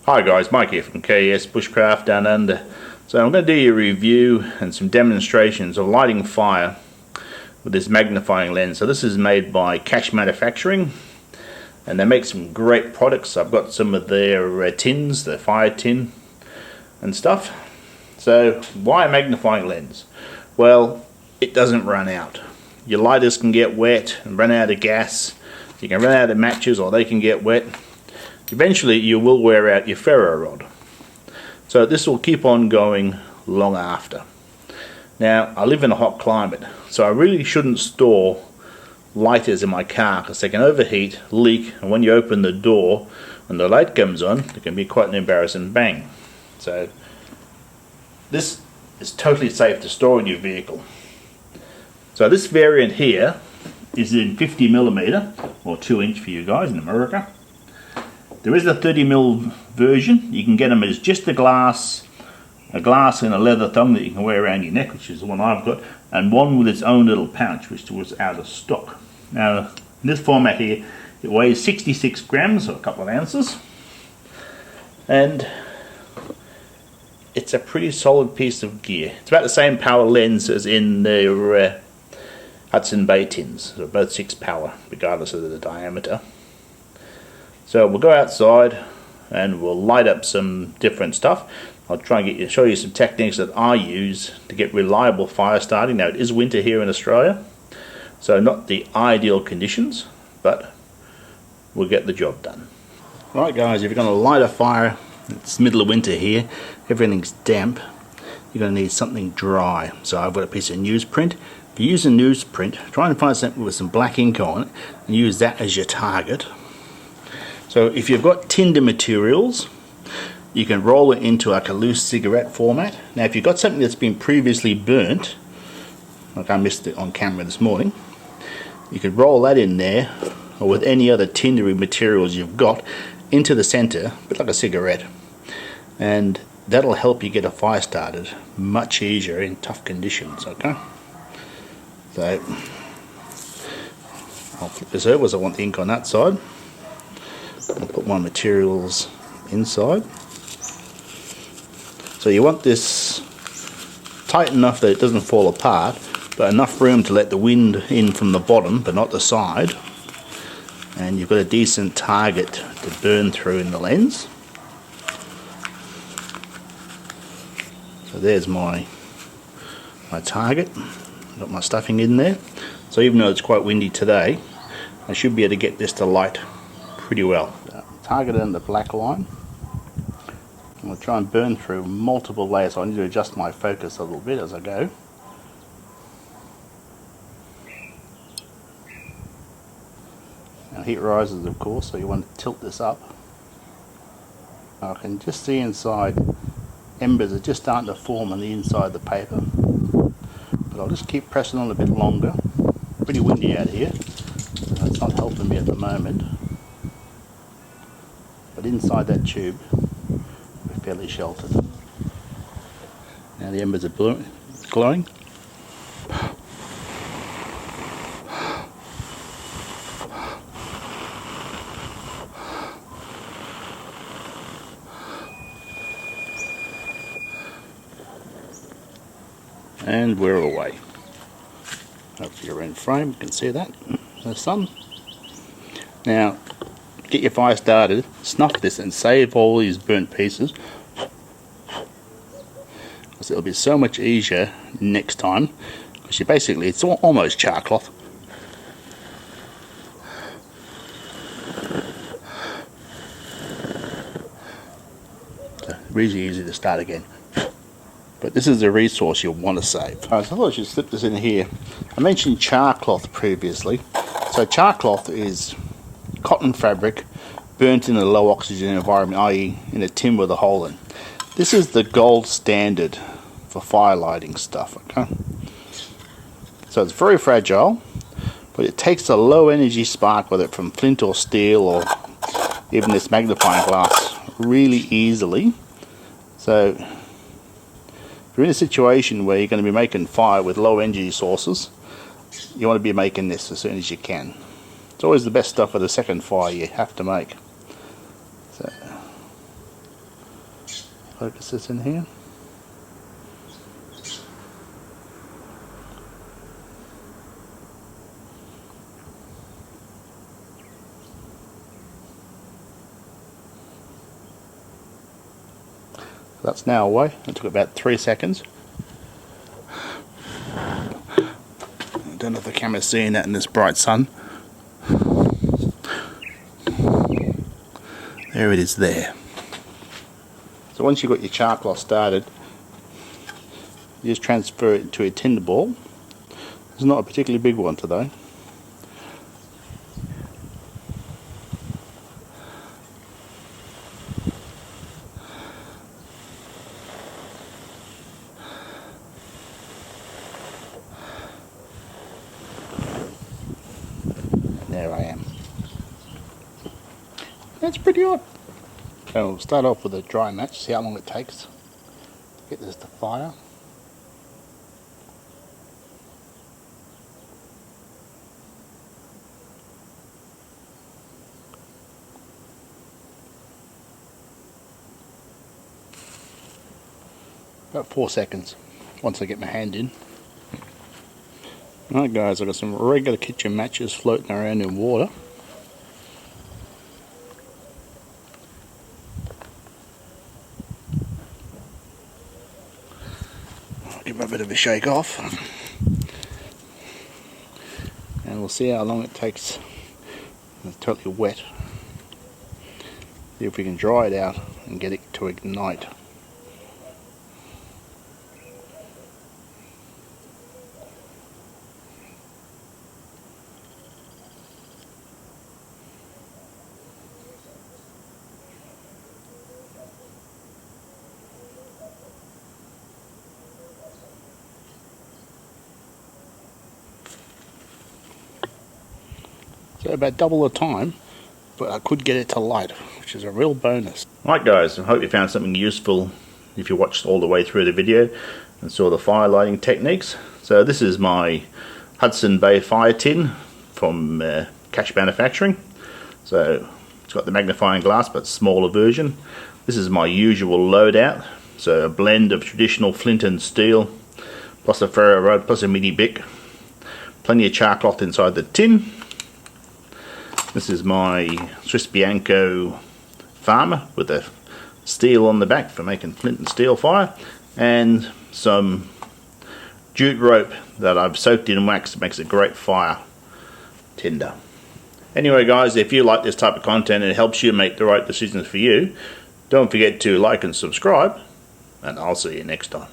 Hi guys, Mike here from KS Bushcraft Down Under. So I'm going to do a review and some demonstrations of lighting fire with this magnifying lens. So this is made by Cash Manufacturing and they make some great products. I've got some of their tins, the fire tin and stuff. So why a magnifying lens? Well, it doesn't run out. Your lighters can get wet and run out of gas. You can run out of matches or they can get wet. Eventually you will wear out your ferro rod. So this will keep on going long after. Now I live in a hot climate, so I really shouldn't store lighters in my car because they can overheat, leak, and when you open the door and the light comes on, it can be quite an embarrassing bang. So this is totally safe to store in your vehicle. So this variant here is in 50mm or 2" for you guys in America. There is a 30mm version. You can get them as just a glass and a leather thumb that you can wear around your neck, which is the one I've got, and one with its own little pouch, which was out of stock. Now, in this format here, it weighs 66 grams, or a couple of ounces, and it's a pretty solid piece of gear. It's about the same power lens as in the Hudson Bay tins. They're both 6 power, regardless of the diameter. So we'll go outside and we'll light up some different stuff. I'll try and show you some techniques that I use to get reliable fire starting. Now it is winter here in Australia, so not the ideal conditions, but we'll get the job done. Right guys, if you're going to light a fire, it's middle of winter here, everything's damp, you're going to need something dry. So I've got a piece of newsprint. If you use a newsprint, try and find something with some black ink on it and use that as your target. So if you've got tinder materials, you can roll it into like a loose cigarette format. Now if you've got something that's been previously burnt, like I missed it on camera this morning, you could roll that in there, or with any other tindery materials you've got, into the center, a bit like a cigarette. And that'll help you get a fire started much easier in tough conditions, okay? So I'll flip this over because I want the ink on that side. I'll put my materials inside. So you want this tight enough that it doesn't fall apart, but enough room to let the wind in from the bottom but not the side, and you've got a decent target to burn through in the lens. So there's my target. I've got my stuffing in there. So even though it's quite windy today, I should be able to get this to light pretty well. Target it on the black line. I'm going to try and burn through multiple layers, so I need to adjust my focus a little bit as I go. Now heat rises of course, so you want to tilt this up. Now I can just see inside embers are just starting to form on the inside of the paper, but I'll just keep pressing on a bit longer. Pretty windy out here, so it's not helping me at the moment. But inside that tube, we're fairly sheltered. Now the embers are glowing. And we're away. Hopefully you're in frame, you can see that, the sun. Now, get your fire started, snuff this and save all these burnt pieces, because it'll be so much easier next time, because it's almost char cloth. So really easy to start again. But this is a resource you'll want to save. So I thought I should slip this in here. I mentioned char cloth previously. So char cloth is cotton fabric burnt in a low oxygen environment, i.e. in a tin with a hole in. This is the gold standard for fire lighting stuff, okay? So it's very fragile, but it takes a low energy spark, whether it's from flint or steel or even this magnifying glass, really easily. So if you're in a situation where you're going to be making fire with low energy sources, you want to be making this as soon as you can. It's always the best stuff for the second fire you have to make. So Focus this in here. That's now away. It took about 3 seconds. I don't know if the camera's seeing that in this bright sun. There it is there. So once you've got your char cloth started, you just transfer it to a tinder ball. It's not a particularly big one today. There I am. That's pretty hot. So we'll start off with a dry match, see how long it takes to get this to fire. About 4 seconds once I get my hand in. Alright guys, I've got some regular kitchen matches floating around in water. I'll give them a bit of a shake off. And we'll see how long it takes. It's totally wet. See if we can dry it out and get it to ignite. So about double the time, but I could get it to light, which is a real bonus. Right guys, I hope you found something useful if you watched all the way through the video and saw the fire lighting techniques. So this is my Hudson Bay fire tin from Cash Manufacturing. So it's got the magnifying glass but smaller version. This is my usual loadout, so a blend of traditional flint and steel plus a ferro rod plus a mini bic. Plenty of char cloth inside the tin. This is my Swiss Bianco Farmer with a steel on the back for making flint and steel fire, and some jute rope that I've soaked in wax. It makes a great fire tinder. Anyway guys, if you like this type of content and it helps you make the right decisions for you, don't forget to like and subscribe, and I'll see you next time.